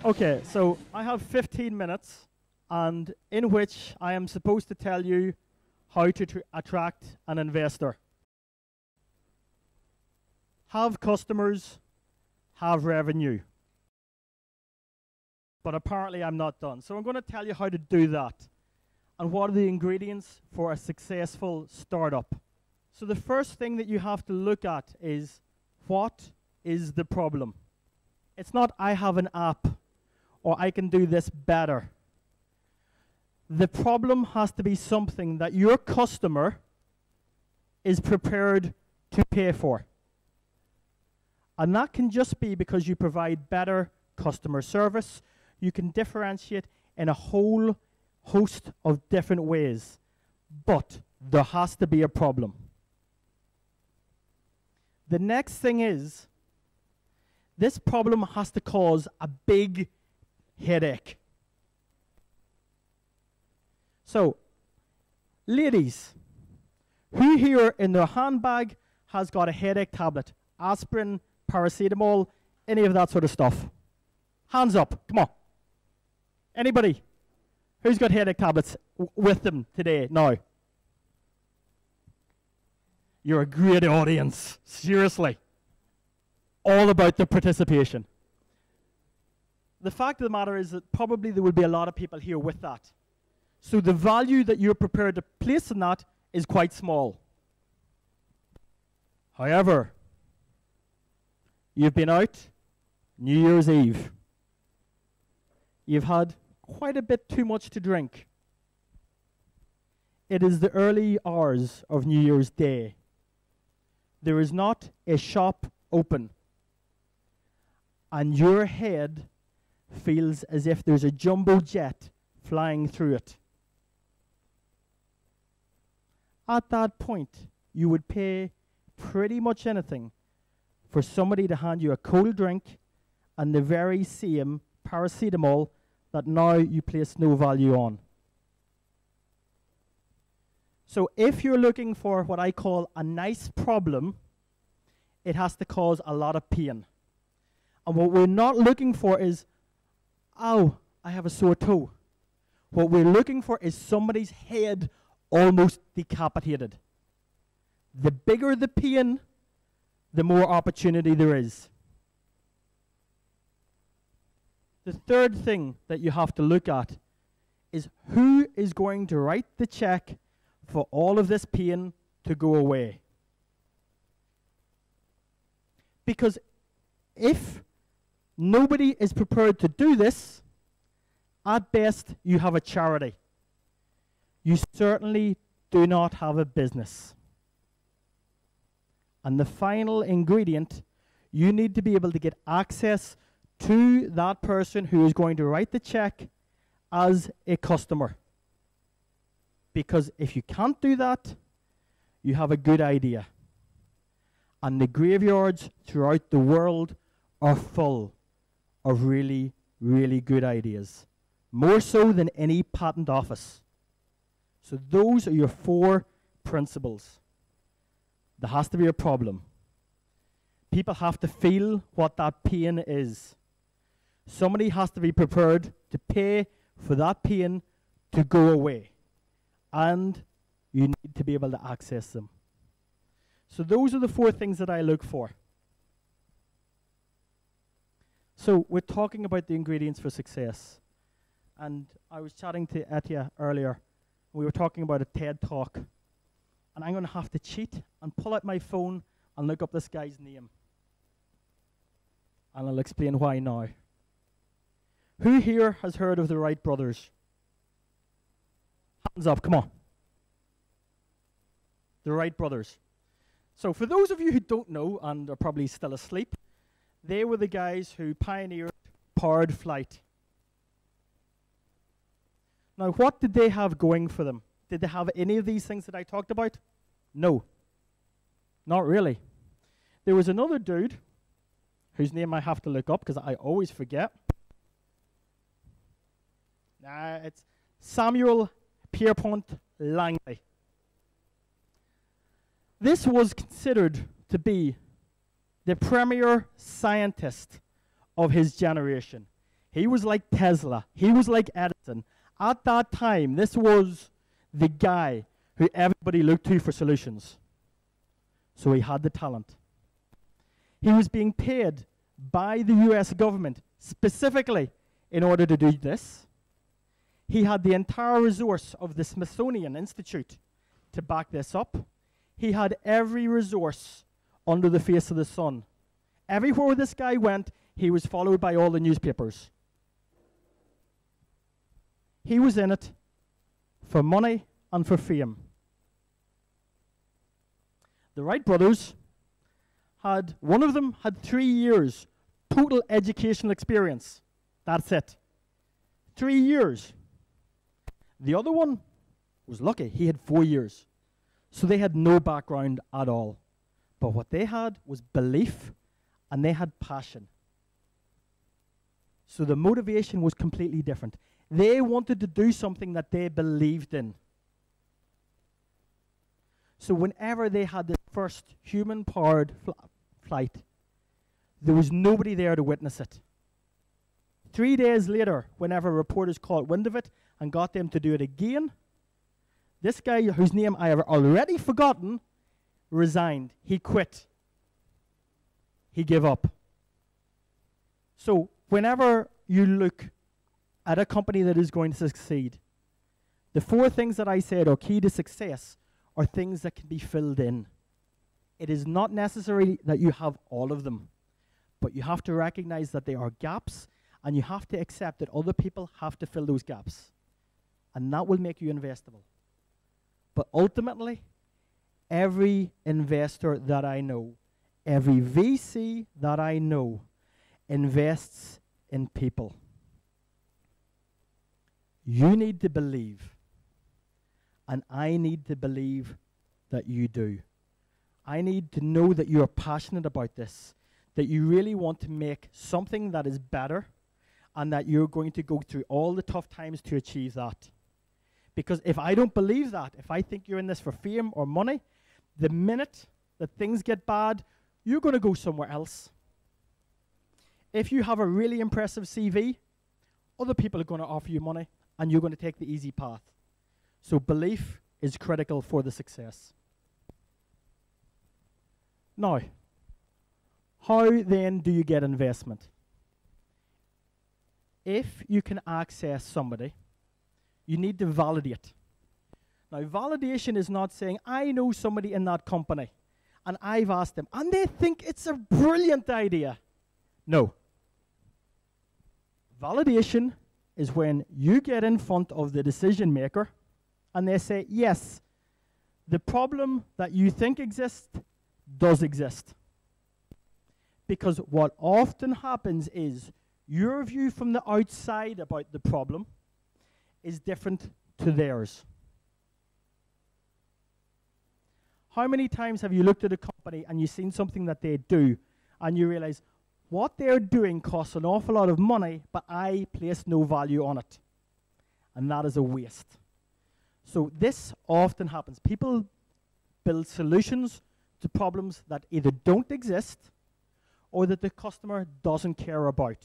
Okay, so I have 15 minutes, and in which I am supposed to tell you how to attract an investor. Have customers, have revenue. But apparently I'm not done. So I'm going to tell you how to do that and what are the ingredients for a successful startup. So the first thing that you have to look at is, what is the problem? It's not I have an app or I can do this better. The problem has to be something that your customer is prepared to pay for. And that can just be because you provide better customer service. You can differentiate in a whole host of different ways. But there has to be a problem. The next thing is, this problem has to cause a big headache. So, ladies, who here in their handbag has got a headache tablet? Aspirin, paracetamol, any of that sort of stuff? Hands up, come on. Anybody? Who's got headache tablets with them today, now? You're a great audience, seriously. All about the participation. The fact of the matter is that probably there will be a lot of people here with that. So the value that you're prepared to place in that is quite small. However, you've been out New Year's Eve. You've had quite a bit too much to drink. It is the early hours of New Year's Day. There is not a shop open. And your head feels as if there's a jumbo jet flying through it. At that point, you would pay pretty much anything for somebody to hand you a cold drink and the very same paracetamol that now you place no value on. So if you're looking for what I call a nice problem, it has to cause a lot of pain. And what we're not looking for is, ow, I have a sore toe. What we're looking for is somebody's head almost decapitated. The bigger the pain, the more opportunity there is. The third thing that you have to look at is, who is going to write the check for all of this pain to go away? Because if nobody is prepared to do this, at best you have a charity. You certainly do not have a business. And the final ingredient, you need to be able to get access to that person who is going to write the check as a customer. Because if you can't do that, you have a good idea. And the graveyards throughout the world are full of really, really good ideas. More so than any patent office. So those are your 4 principles. There has to be a problem. People have to feel what that pain is. Somebody has to be prepared to pay for that pain to go away. And you need to be able to access them. So those are the 4 things that I look for. So we're talking about the ingredients for success. And I was chatting to Etya earlier. We were talking about a TED Talk. And I'm going to have to cheat and pull out my phone and look up this guy's name. And I'll explain why now. Who here has heard of the Wright brothers? Hands up, come on. The Wright brothers. So for those of you who don't know and are probably still asleep, they were the guys who pioneered powered flight. Now, what did they have going for them? Did they have any of these things that I talked about? No. Not really. There was another dude, whose name I have to look up because I always forget. It's Samuel Pierpont Langley. This was considered to be the premier scientist of his generation. He was like Tesla. He was like Edison. At that time, this was the guy who everybody looked to for solutions. So he had the talent. He was being paid by the US government specifically in order to do this. He had the entire resource of the Smithsonian Institute to back this up. He had every resource under the face of the sun. Everywhere this guy went, he was followed by all the newspapers. He was in it for money and for fame. The Wright brothers had, one of them had 3 years total educational experience. That's it. 3 years. The other one was lucky. He had 4 years. So they had no background at all. But what they had was belief, and they had passion. So the motivation was completely different. They wanted to do something that they believed in. So whenever they had the first human-powered flight, there was nobody there to witness it. 3 days later, whenever reporters caught wind of it and got them to do it again, this guy, whose name I have already forgotten, resigned. He quit. He gave up. So whenever you look at a company that is going to succeed, the 4 things that I said are key to success are things that can be filled in. It is not necessary that you have all of them, but you have to recognize that there are gaps, and you have to accept that other people have to fill those gaps. And that will make you investable. But ultimately, every investor that I know, every VC that I know, invests in people. You need to believe, and I need to believe that you do. I need to know that you are passionate about this, that you really want to make something that is better, and that you're going to go through all the tough times to achieve that. Because if I don't believe that, if I think you're in this for fame or money, the minute that things get bad, you're going to go somewhere else. If you have a really impressive CV, other people are going to offer you money, and you're going to take the easy path. So belief is critical for the success. Now, how then do you get investment? If you can access somebody, you need to validate. Now, validation is not saying, I know somebody in that company, and I've asked them, and they think it's a brilliant idea. No. Validation is when you get in front of the decision maker, and they say, yes, the problem that you think exists does exist. Because what often happens is your view from the outside about the problem is different to theirs. How many times have you looked at a company and you've seen something that they do and you realize what they're doing costs an awful lot of money, but I place no value on it? And that is a waste. So this often happens. People build solutions to problems that either don't exist or that the customer doesn't care about.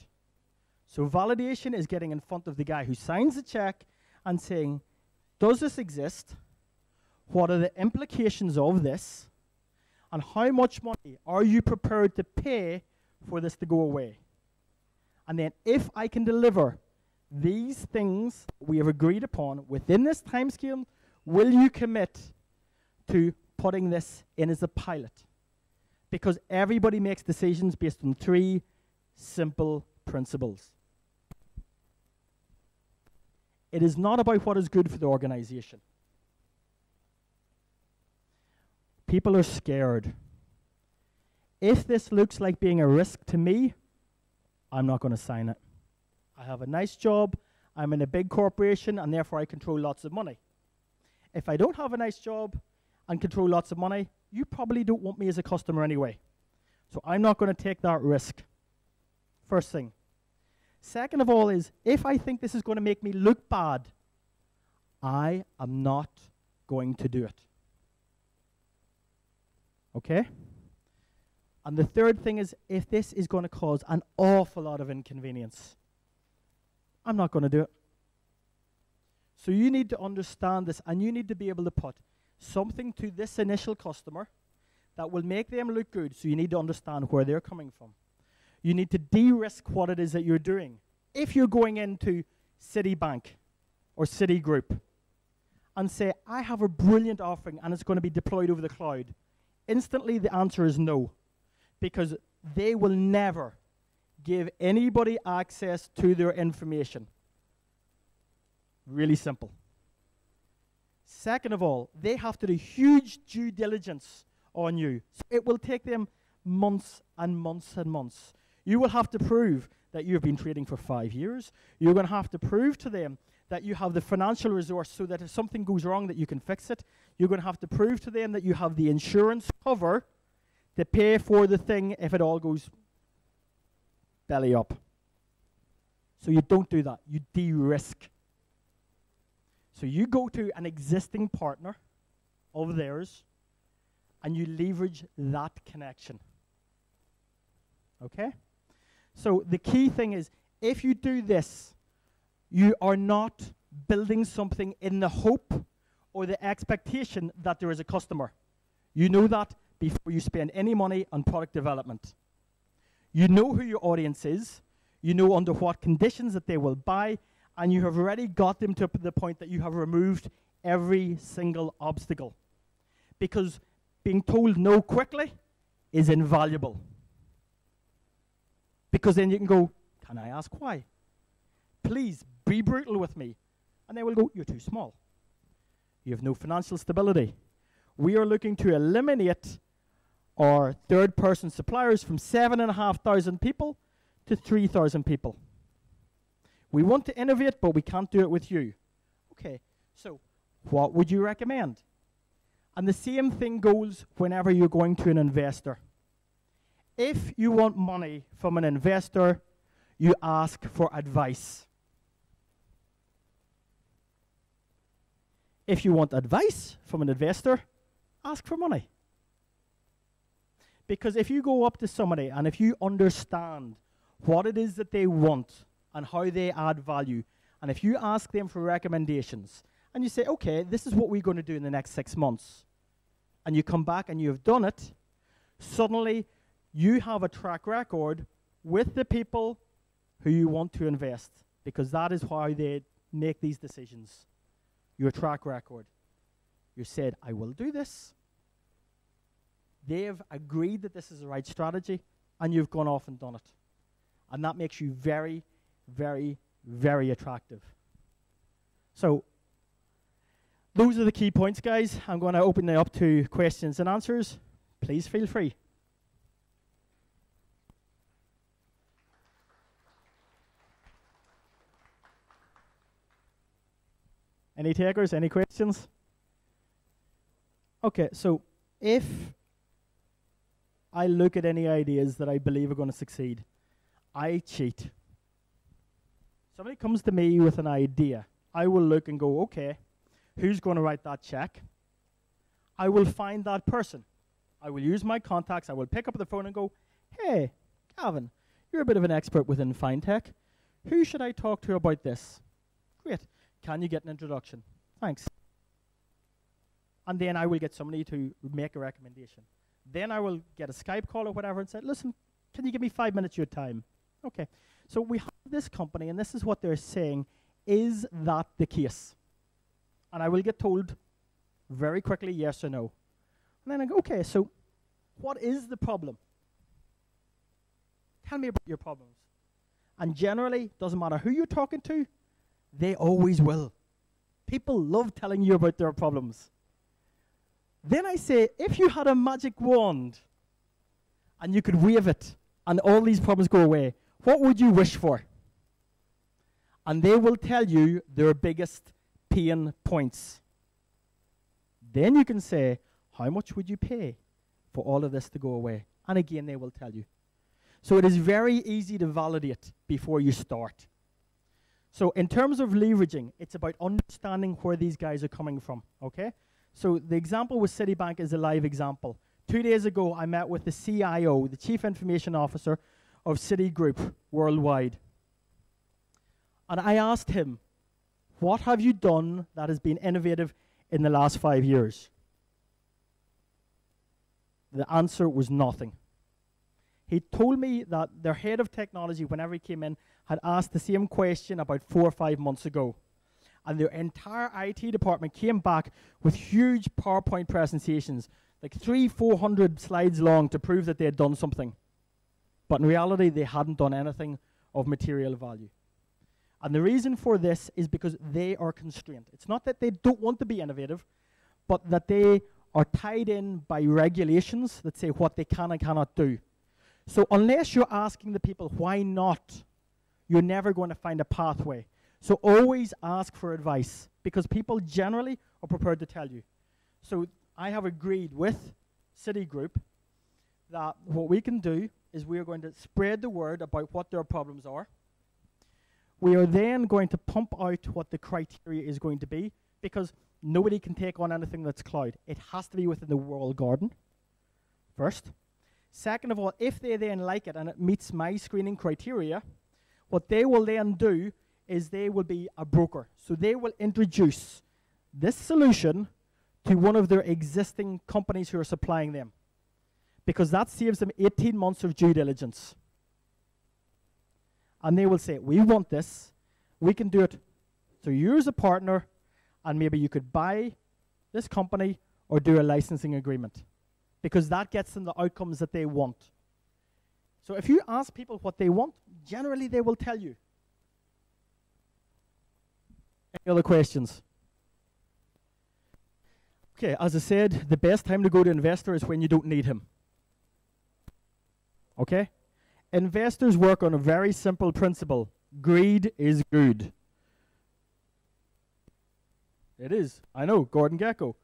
So validation is getting in front of the guy who signs the check and saying, does this exist? What are the implications of this? And how much money are you prepared to pay for this to go away? And then if I can deliver these things we have agreed upon within this time scale, will you commit to putting this in as a pilot? Because everybody makes decisions based on 3 simple principles. It is not about what is good for the organization. People are scared. If this looks like being a risk to me, I'm not going to sign it. I have a nice job, I'm in a big corporation, and therefore I control lots of money. If I don't have a nice job and control lots of money, you probably don't want me as a customer anyway. So I'm not going to take that risk. First thing. Second of all is, if I think this is going to make me look bad, I am not going to do it. Okay? And the third thing is, if this is going to cause an awful lot of inconvenience, I'm not going to do it. So you need to understand this, and you need to be able to put something to this initial customer that will make them look good. So you need to understand where they're coming from. You need to de-risk what it is that you're doing. If you're going into Citibank or Citigroup and say, I have a brilliant offering and it's going to be deployed over the cloud, instantly the answer is no, because they will never give anybody access to their information. Really simple. Second of all, they have to do huge due diligence on you. So it will take them months and months and months. You will have to prove that you've been trading for 5 years. You're going to have to prove to them that you have the financial resource so that if something goes wrong that you can fix it. You're going to have to prove to them that you have the insurance cover to pay for the thing if it all goes belly up. So you don't do that. You de-risk. So you go to an existing partner of theirs and you leverage that connection. Okay? So the key thing is, if you do this, you are not building something in the hope or the expectation that there is a customer. You know that before you spend any money on product development. You know who your audience is. You know under what conditions that they will buy, and you have already got them to the point that you have removed every single obstacle. Because being told no quickly is invaluable. Because then you can go, can I ask why? Please be brutal with me. And they will go, you're too small. You have no financial stability. We are looking to eliminate our third-person suppliers from 7,500 people to 3,000 people. We want to innovate, but we can't do it with you. Okay, so what would you recommend? And the same thing goes whenever you're going to an investor. If you want money from an investor, you ask for advice. If you want advice from an investor, ask for money. Because if you go up to somebody and if you understand what it is that they want and how they add value, and if you ask them for recommendations, and you say, okay, this is what we're going to do in the next 6 months, and you come back and you have done it, suddenly you have a track record with the people who you want to invest, because that is how they make these decisions. Your track record. You said, I will do this. They've agreed that this is the right strategy, and you've gone off and done it. And that makes you very, very, very attractive. So, those are the key points, guys. I'm going to open it up to questions and answers. Please feel free. Any takers? Any questions? Okay, so if I look at any ideas that I believe are going to succeed, I cheat. Somebody comes to me with an idea. I will look and go, okay, who's going to write that check? I will find that person. I will use my contacts. I will pick up the phone and go, hey, Gavin, you're a bit of an expert within fintech. Who should I talk to about this? Great. Can you get an introduction? Thanks. And then I will get somebody to make a recommendation. Then I will get a Skype call or whatever and say, listen, can you give me 5 minutes of your time? Okay. So we have this company, and this is what they're saying. Is that the case? And I will get told very quickly yes or no. And then I go, okay, so what is the problem? Tell me about your problems. And generally, doesn't matter who you're talking to, they always will. People love telling you about their problems. Then I say, if you had a magic wand and you could wave it and all these problems go away, what would you wish for? And they will tell you their biggest pain points. Then you can say, how much would you pay for all of this to go away? And again, they will tell you. So it is very easy to validate before you start. So in terms of leveraging, it's about understanding where these guys are coming from, okay? So the example with Citibank is a live example. 2 days ago, I met with the CIO, the Chief Information Officer of Citigroup worldwide. And I asked him, what have you done that has been innovative in the last 5 years? The answer was nothing. He told me that their head of technology, whenever he came in, had asked the same question about 4 or 5 months ago. And their entire IT department came back with huge PowerPoint presentations, like 300-400 slides long, to prove that they had done something. But in reality, they hadn't done anything of material value. And the reason for this is because they are constrained. It's not that they don't want to be innovative, but that they are tied in by regulations that say what they can and cannot do. So unless you're asking the people why not, you're never going to find a pathway. So always ask for advice, because people generally are prepared to tell you. So I have agreed with Citigroup that what we can do is we are going to spread the word about what their problems are. We are then going to pump out what the criteria is going to be, because nobody can take on anything that's cloud. It has to be within the walled garden, first. Second of all, if they then like it and it meets my screening criteria, what they will then do is they will be a broker. So they will introduce this solution to one of their existing companies who are supplying them, because that saves them 18 months of due diligence. And they will say, we want this, we can do it through you as a partner, and maybe you could buy this company or do a licensing agreement, because that gets them the outcomes that they want. So if you ask people what they want, generally they will tell you. Any other questions? Okay, as I said, the best time to go to an investor is when you don't need him. Okay? Investors work on a very simple principle. Greed is good. It is. I know, Gordon Gekko.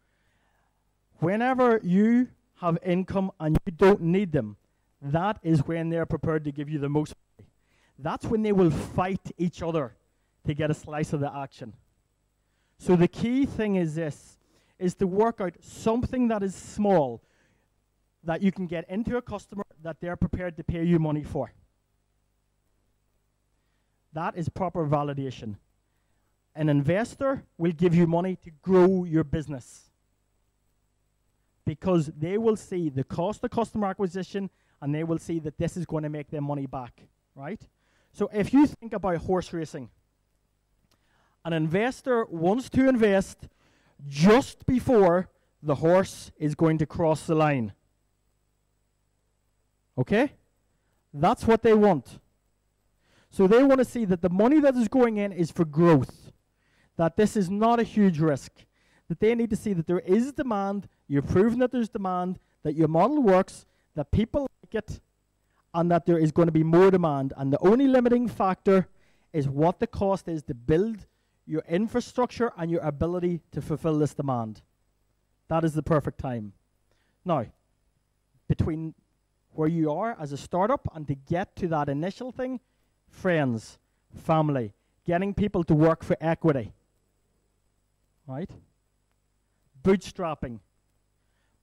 Whenever you have income and you don't need them, that is when they're prepared to give you the most money. That's when they will fight each other to get a slice of the action. So the key thing is this, is to work out something that is small that you can get into a customer that they're prepared to pay you money for. That is proper validation. An investor will give you money to grow your business, because they will see the cost of customer acquisition and they will see that this is going to make them money back, right? So if you think about horse racing, an investor wants to invest just before the horse is going to cross the line. Okay? That's what they want. So they want to see that the money that is going in is for growth, that this is not a huge risk, that they need to see that there is demand, you've proven that there's demand, that your model works, that people like it, and that there is going to be more demand. And the only limiting factor is what the cost is to build your infrastructure and your ability to fulfill this demand. That is the perfect time. Now, between where you are as a startup and to get to that initial thing, friends, family, getting people to work for equity, right? Bootstrapping.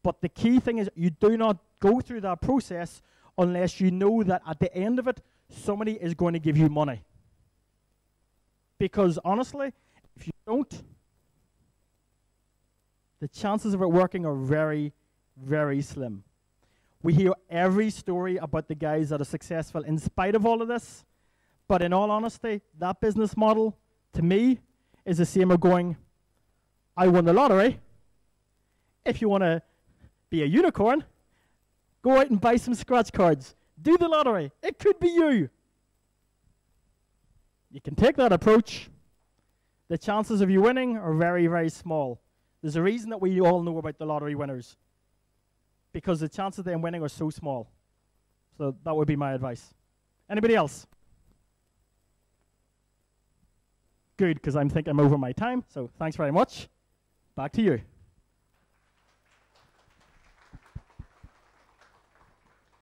But the key thing is you do not go through that process unless you know that at the end of it, somebody is going to give you money. Because honestly, if you don't, the chances of it working are very, very slim. We hear every story about the guys that are successful in spite of all of this. But in all honesty, that business model, to me, is the same as going, I won the lottery. If you want to be a unicorn, go out and buy some scratch cards. Do the lottery. It could be you. You can take that approach. The chances of you winning are very, very small. There's a reason that we all know about the lottery winners, because the chances of them winning are so small. So that would be my advice. Anybody else? Good, because I'm thinking I'm over my time. So thanks very much. Back to you.